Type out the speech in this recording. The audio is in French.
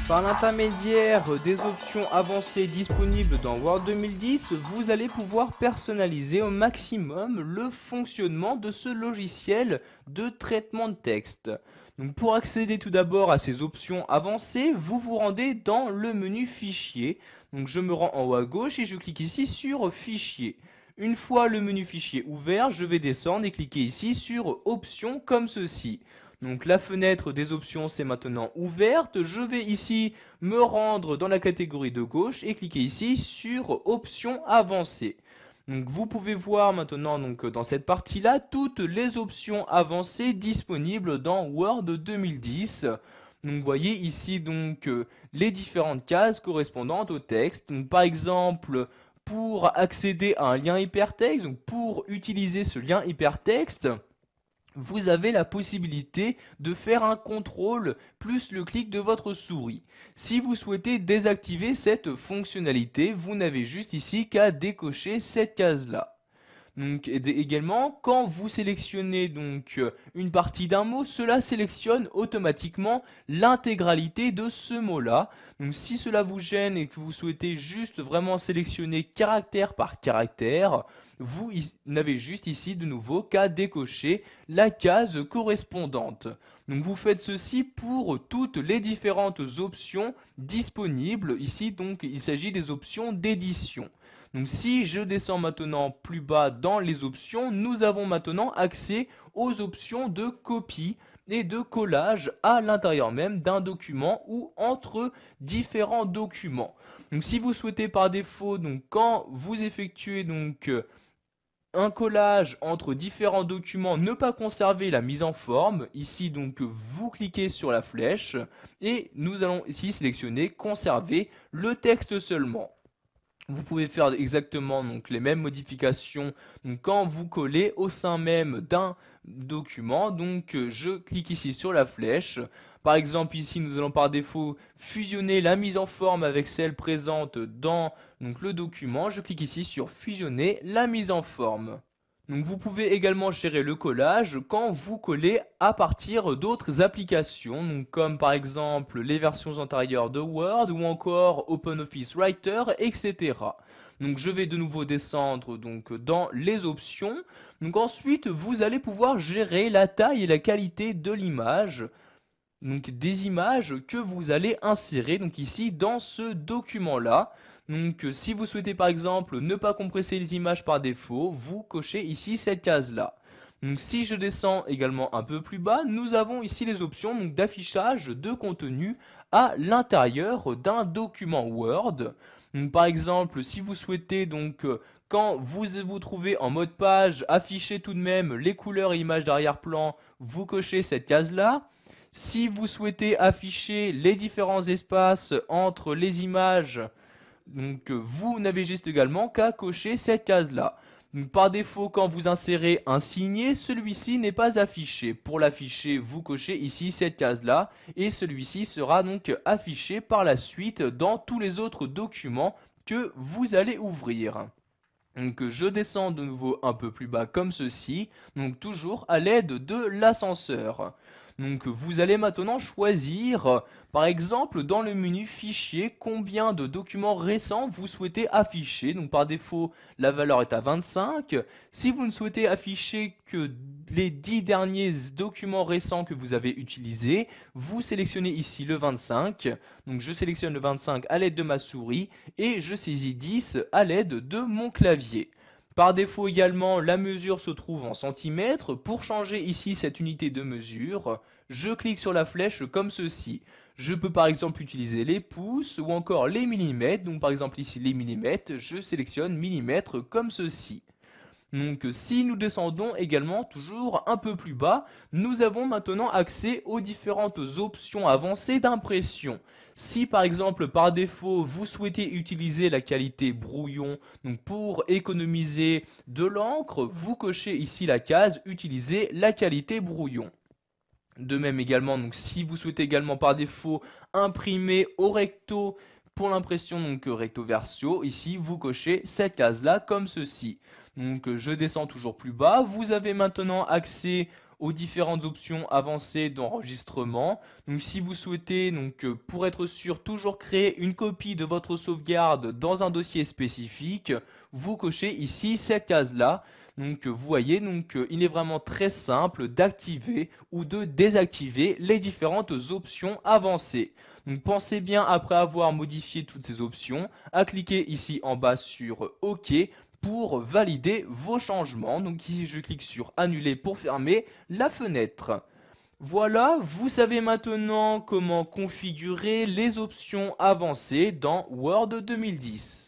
Par l'intermédiaire des options avancées disponibles dans Word 2010, vous allez pouvoir personnaliser au maximum le fonctionnement de ce logiciel de traitement de texte. Donc pour accéder tout d'abord à ces options avancées, vous vous rendez dans le menu Fichier. Donc je me rends en haut à gauche et je clique ici sur Fichier. Une fois le menu Fichier ouvert, je vais descendre et cliquer ici sur Options comme ceci. Donc la fenêtre des options c'est maintenant ouverte. Je vais ici me rendre dans la catégorie de gauche et cliquer ici sur Options avancées. Donc vous pouvez voir maintenant dans cette partie-là toutes les options avancées disponibles dans Word 2010. Donc vous voyez ici les différentes cases correspondantes au texte. Donc par exemple pour accéder à un lien hypertexte, donc pour utiliser ce lien hypertexte, vous avez la possibilité de faire un contrôle plus le clic de votre souris. Si vous souhaitez désactiver cette fonctionnalité, vous n'avez juste ici qu'à décocher cette case-là. Donc également, quand vous sélectionnez une partie d'un mot, cela sélectionne automatiquement l'intégralité de ce mot-là. Donc si cela vous gêne et que vous souhaitez juste vraiment sélectionner caractère par caractère, vous n'avez juste ici de nouveau qu'à décocher la case correspondante. Donc vous faites ceci pour toutes les différentes options disponibles. Ici donc il s'agit des options d'édition. Donc si je descends maintenant plus bas dans les options, nous avons maintenant accès aux options de copie et de collage à l'intérieur même d'un document ou entre différents documents. Donc si vous souhaitez par défaut, quand vous effectuez un collage entre différents documents, ne pas conserver la mise en forme, ici vous cliquez sur la flèche et nous allons ici sélectionner conserver le texte seulement. Vous pouvez faire exactement les mêmes modifications quand vous collez au sein même d'un document. Je clique ici sur la flèche. Par exemple ici nous allons par défaut fusionner la mise en forme avec celle présente dans le document. Je clique ici sur fusionner la mise en forme. Donc vous pouvez également gérer le collage quand vous collez à partir d'autres applications, comme par exemple les versions antérieures de Word ou encore OpenOffice Writer, etc. Donc je vais de nouveau descendre dans les options. Donc ensuite vous allez pouvoir gérer la taille et la qualité de l'image. Donc des images que vous allez insérer ici dans ce document là. Si vous souhaitez par exemple ne pas compresser les images par défaut, vous cochez ici cette case là. Donc si je descends également un peu plus bas, nous avons ici les options d'affichage de contenu à l'intérieur d'un document Word. Par exemple, si vous souhaitez quand vous vous trouvez en mode page, afficher tout de même les couleurs et images d'arrière-plan, vous cochez cette case là. Si vous souhaitez afficher les différents espaces entre les images, vous n'avez juste également qu'à cocher cette case-là. Par défaut, quand vous insérez un signé, celui-ci n'est pas affiché. Pour l'afficher, vous cochez ici cette case-là et celui-ci sera affiché par la suite dans tous les autres documents que vous allez ouvrir. Je descends de nouveau un peu plus bas comme ceci, toujours à l'aide de l'ascenseur. Vous allez maintenant choisir, par exemple dans le menu fichier, combien de documents récents vous souhaitez afficher. Donc par défaut, la valeur est à 25. Si vous ne souhaitez afficher que les 10 derniers documents récents que vous avez utilisés, vous sélectionnez ici le 25. Donc je sélectionne le 25 à l'aide de ma souris et je saisis 10 à l'aide de mon clavier. Par défaut également, la mesure se trouve en centimètres. Pour changer ici cette unité de mesure, je clique sur la flèche comme ceci. Je peux par exemple utiliser les pouces ou encore les millimètres. Donc par exemple ici les millimètres, je sélectionne millimètres comme ceci. Si nous descendons également toujours un peu plus bas, nous avons maintenant accès aux différentes options avancées d'impression. Si par exemple par défaut vous souhaitez utiliser la qualité brouillon pour économiser de l'encre, vous cochez ici la case utiliser la qualité brouillon. De même également, si vous souhaitez également par défaut imprimer au recto pour l'impression recto verso, ici vous cochez cette case là comme ceci. Je descends toujours plus bas, vous avez maintenant accès aux différentes options avancées d'enregistrement. Donc si vous souhaitez, pour être sûr, toujours créer une copie de votre sauvegarde dans un dossier spécifique, vous cochez ici cette case-là. Donc vous voyez, il est vraiment très simple d'activer ou de désactiver les différentes options avancées. Donc pensez bien, après avoir modifié toutes ces options, à cliquer ici en bas sur OK pour valider vos changements. Donc ici je clique sur annuler pour fermer la fenêtre. Voilà, vous savez maintenant comment configurer les options avancées dans Word 2010.